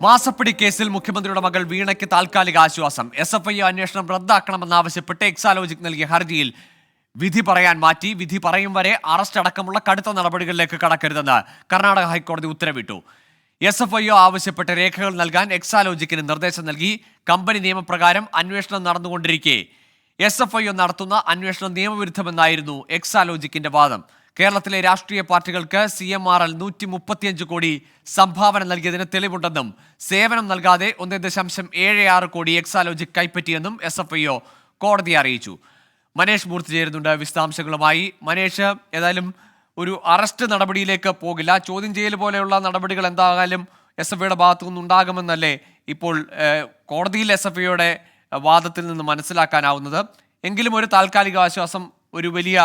മാസപ്പിടി കേസിൽ മുഖ്യമന്ത്രിയുടെ മകൾ വീണയ്ക്ക് താൽക്കാലിക ആശ്വാസം. SFI അന്വേഷണം റദ്ദാക്കണമെന്നാവശ്യപ്പെട്ട് എക്സാലോജിക് നൽകിയ ഹർജിയിൽ വിധി പറയാൻ മാറ്റി. വിധി പറയും വരെ അറസ്റ്റ് അടക്കമുള്ള കടുത്ത നടപടികളിലേക്ക് കടക്കരുതെന്ന് കർണാടക ഹൈക്കോടതി ഉത്തരവിട്ടു. SFI ആവശ്യപ്പെട്ട രേഖകൾ നൽകാൻ എക്സാലോജിക്കിന് നിർദ്ദേശം നൽകി. കമ്പനി നിയമപ്രകാരം അന്വേഷണം നടന്നുകൊണ്ടിരിക്കെ SFI നടത്തുന്ന അന്വേഷണം നിയമവിരുദ്ധമെന്നായിരുന്നു എക്സാലോജിക്കിന്റെ വാദം. കേരളത്തിലെ രാഷ്ട്രീയ പാർട്ടികൾക്ക് CMRL 135 കോടി സംഭാവന നൽകിയതിന് തെളിവുണ്ടെന്നും സേവനം നൽകാതെ 1.76 കോടി എക്സാലോജിക് കൈപ്പറ്റിയെന്നും SFI കോടതിയെ അറിയിച്ചു. മനേഷ് മൂർത്തി ചേരുന്നുണ്ട് വിശദാംശങ്ങളുമായി. മനേഷ്, ഏതായാലും ഒരു അറസ്റ്റ് നടപടിയിലേക്ക് പോകില്ല, ചോദ്യം ചെയ്യൽ പോലെയുള്ള നടപടികൾ എന്തായാലും SFIയുടെ ഭാഗത്തു നിന്നുണ്ടാകുമെന്നല്ലേ ഇപ്പോൾ കോടതിയിൽ SFIയുടെ വാദത്തിൽ നിന്ന് മനസ്സിലാക്കാനാവുന്നത്. എങ്കിലും ഒരു താൽക്കാലിക ആശ്വാസം, ഒരു വലിയ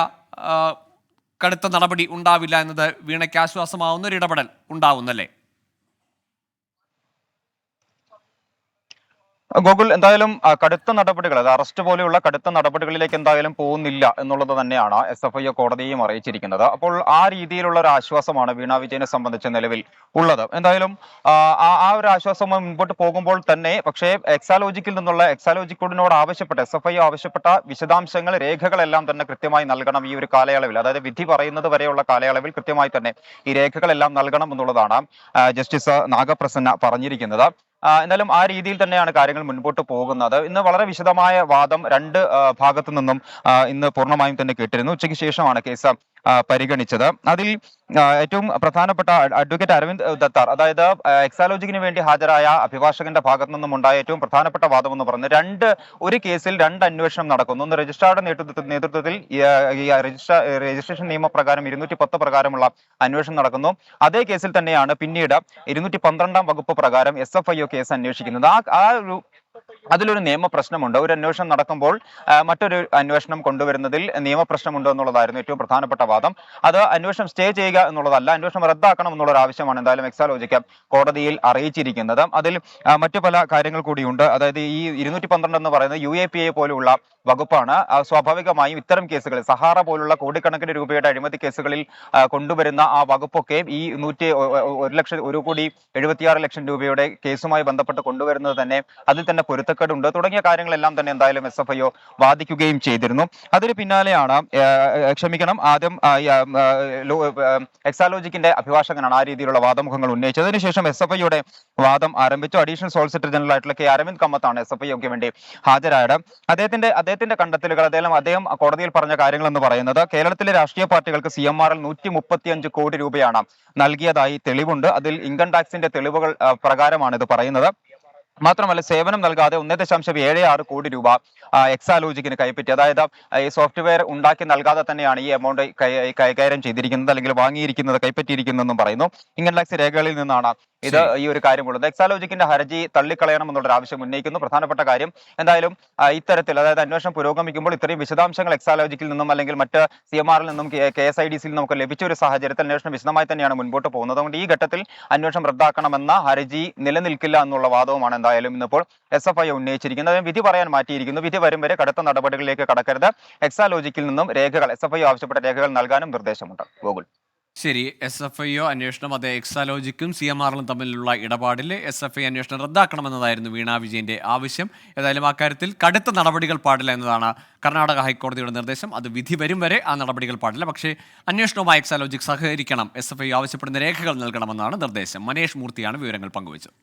കടുത്ത നടപടി ഉണ്ടാവില്ല എന്നത് വീണയ്ക്ക് ആശ്വാസമാവുന്ന ഒരു ഇടപെടൽ ഉണ്ടാവുന്നല്ലേ? ഗോകുൽ, എന്തായാലും കടുത്ത നടപടികൾ, അത് അറസ്റ്റ് പോലെയുള്ള കടുത്ത നടപടികളിലേക്ക് എന്തായാലും പോകുന്നില്ല എന്നുള്ളത് തന്നെയാണ് SFI കോടതിയെയും അറിയിച്ചിരിക്കുന്നത്. അപ്പോൾ ആ രീതിയിലുള്ള ഒരു ആശ്വാസമാണ് വീണ വിജയനെ സംബന്ധിച്ച് നിലവിൽ ഉള്ളത്. എന്തായാലും ആ ഒരു ആശ്വാസം മുൻപോട്ട് പോകുമ്പോൾ തന്നെ പക്ഷേ എക്സാലോജിക്കിനോട് ആവശ്യപ്പെട്ട SFI ആവശ്യപ്പെട്ട വിശദാംശങ്ങൾ, രേഖകളെല്ലാം തന്നെ കൃത്യമായി നൽകണം ഈ ഒരു കാലയളവിൽ, അതായത് വിധി പറയുന്നത് വരെയുള്ള കാലയളവിൽ കൃത്യമായി തന്നെ ഈ രേഖകളെല്ലാം നൽകണം എന്നുള്ളതാണ് ജസ്റ്റിസ് നാഗപ്രസന്ന പറഞ്ഞിരിക്കുന്നത്. എന്നാലും ആ രീതിയിൽ തന്നെയാണ് കാര്യങ്ങൾ മുൻപോട്ട് പോകുന്നത്. ഇന്ന് വളരെ വിശദമായ വാദം രണ്ട് ഭാഗത്തു നിന്നും ഇന്ന് പൂർണ്ണമായും തന്നെ കേട്ടിരുന്നു. ഉച്ചയ്ക്ക് ശേഷമാണ് കേസ് പരിഗണിച്ചത്. അതിൽ ഏറ്റവും പ്രധാനപ്പെട്ട അഡ്വക്കേറ്റ് അരവിന്ദ് ദത്താർ, അതായത് എക്സാലോജിക്കിന് വേണ്ടി ഹാജരായ അഭിഭാഷകന്റെ ഭാഗത്തു നിന്നും ഉണ്ടായ ഏറ്റവും പ്രധാനപ്പെട്ട വാദം എന്ന് പറയുന്നത് ഒരു കേസിൽ രണ്ട് അന്വേഷണം നടക്കുന്നു. ഒന്ന് രജിസ്ട്രാറുടെ നേതൃത്വത്തിൽ രജിസ്ട്രേഷൻ നിയമപ്രകാരം 210 പ്രകാരമുള്ള അന്വേഷണം നടക്കുന്നു. അതേ കേസിൽ തന്നെയാണ് പിന്നീട് 212 വകുപ്പ് പ്രകാരം SFI കേസ് അന്വേഷിക്കുന്നത്. അതിലൊരു നിയമപ്രശ്നമുണ്ട്. ഒരു അന്വേഷണം നടക്കുമ്പോൾ മറ്റൊരു അന്വേഷണം കൊണ്ടുവരുന്നതിൽ നിയമപ്രശ്നമുണ്ടോ എന്നുള്ളതായിരുന്നു ഏറ്റവും പ്രധാനപ്പെട്ട വാദം. അത് അന്വേഷണം സ്റ്റേ ചെയ്യുക എന്നുള്ളതല്ല, അന്വേഷണം റദ്ദാക്കണം എന്നുള്ളൊരു ആവശ്യമാണ് എന്തായാലും എക്സാലോജിക്ക് കോടതിയിൽ അറിയിച്ചിരിക്കുന്നത്. അതിൽ മറ്റു പല കാര്യങ്ങൾ കൂടിയുണ്ട്. അതായത് ഈ 212 എന്ന് പറയുന്നത് UAPA പോലുള്ള വകുപ്പാണ്. സ്വാഭാവികമായും ഇത്തരം കേസുകളിൽ സഹാറ പോലുള്ള കോടിക്കണക്കിന് രൂപയുടെ അഴിമതി കേസുകളിൽ കൊണ്ടുവരുന്ന ആ വകുപ്പൊക്കെ ഈ 1,76,00,000 രൂപയുടെ കേസുമായി ബന്ധപ്പെട്ട് കൊണ്ടുവരുന്നത് തന്നെ അതിൽ തന്നെ പൊരുത്തക്കേടുണ്ട് തുടങ്ങിയ കാര്യങ്ങളെല്ലാം തന്നെ എന്തായാലും SFI വാദിക്കുകയും ചെയ്തിരുന്നു. അതിന് പിന്നാലെയാണ് ആദ്യം എക്സാലോജിക്കിന്റെ അഭിഭാഷകനാണ് ആ രീതിയിലുള്ള വാദമുഖങ്ങൾ ഉന്നയിച്ചത്. അതിനുശേഷം SFIയുടെ വാദം ആരംഭിച്ചു. അഡീഷണൽ സോളിസിറ്റർ ജനറൽ ആയിട്ടുള്ള K അരവിന്ദ് കമ്മത്താണ് SFIക്ക് വേണ്ടി ഹാജരായത്. അദ്ദേഹത്തിന്റെ കണ്ടെത്തലുകൾ, അദ്ദേഹം കോടതിയിൽ പറഞ്ഞ കാര്യങ്ങൾ എന്ന് പറയുന്നത് കേരളത്തിലെ രാഷ്ട്രീയ പാർട്ടികൾക്ക് CMRL 135 കോടി രൂപയാണ് നൽകിയതായി തെളിവുണ്ട്. അതിൽ ഇൻകം ടാക്സിന്റെ തെളിവുകൾ പ്രകാരമാണ് ഇത് പറയുന്നത്. മാത്രമല്ല സേവനം നൽകാതെ 1.76 കോടി രൂപ എക്സാലോജിക്കിന് കൈപ്പറ്റി, അതായത് ഈ സോഫ്റ്റ്വെയർ ഉണ്ടാക്കി നൽകാതെ തന്നെയാണ് ഈ എമൗണ്ട് കൈകാര്യം ചെയ്തിരിക്കുന്നത്, അല്ലെങ്കിൽ വാങ്ങിയിരിക്കുന്നത്, കൈപ്പറ്റിയിരിക്കുന്നതെന്നും പറയുന്നു. ഇൻകം ടാക്സ് രേഖകളിൽ നിന്നാണ് ഈ ഒരു കാര്യമുള്ളത്. എക്സാലോജിക്കിന്റെ ഹർജി തള്ളിക്കളയണം എന്നുള്ളൊരു ആവശ്യം ഉന്നയിക്കുന്നു. പ്രധാനപ്പെട്ട കാര്യം എന്തായാലും ഇത്തരത്തിൽ, അതായത് അന്വേഷണം പുരോഗമിക്കുമ്പോൾ ഇത്രയും വിശദാംശങ്ങൾ എക്സാലോജിക്കിൽ നിന്നും അല്ലെങ്കിൽ മറ്റ് CMRൽ നിന്നും KSIDCയിൽ നമുക്ക് ലഭിച്ച ഒരു സാഹചര്യത്തിൽ അന്വേഷണം വിശദമായി തന്നെയാണ് മുൻപോട്ട് പോകുന്നത്. അതുകൊണ്ട് ഈ ഘട്ടത്തിൽ അന്വേഷണം റദ്ദാക്കണമെന്ന ഹർജി നിലനിൽക്കില്ല എന്നുള്ള വാദവുമാണ് എന്തായാലും ഇന്നിപ്പോൾ SFI ഉന്നയിച്ചിരിക്കുന്നത്. വിധി പറയാൻ മാറ്റിയിരിക്കുന്നു. വിധി വരും വരെ കടുത്ത നടപടികളിലേക്ക് കടക്കരുത്. എക്സാലോജിക്കിൽ നിന്നും SFI ആവശ്യപ്പെട്ട രേഖകൾ നൽകാനും നിർദ്ദേശമുണ്ട്. ഗോകുൽ, ശരി. SFI അന്വേഷണം, അത് എക്സാലോജിക്കും CMRലും തമ്മിലുള്ള ഇടപാടിൽ SFI അന്വേഷണം റദ്ദാക്കണമെന്നതായിരുന്നു വീണ വിജയന്റെ ആവശ്യം. ഏതായാലും അക്കാര്യത്തിൽ കടുത്ത നടപടികൾ പാടില്ല എന്നതാണ് കർണാടക ഹൈക്കോടതിയുടെ നിർദ്ദേശം. അത് വിധി വരും വരെ ആ നടപടികൾ പാടില്ല. പക്ഷേ അന്വേഷണവുമായി എക്സാലോജിക് സഹകരിക്കണം, SFI ആവശ്യപ്പെടുന്ന രേഖകൾ നൽകണമെന്നാണ് നിർദ്ദേശം. മനേഷ് മൂർത്തിയാണ് വിവരങ്ങൾ പങ്കുവച്ചത്.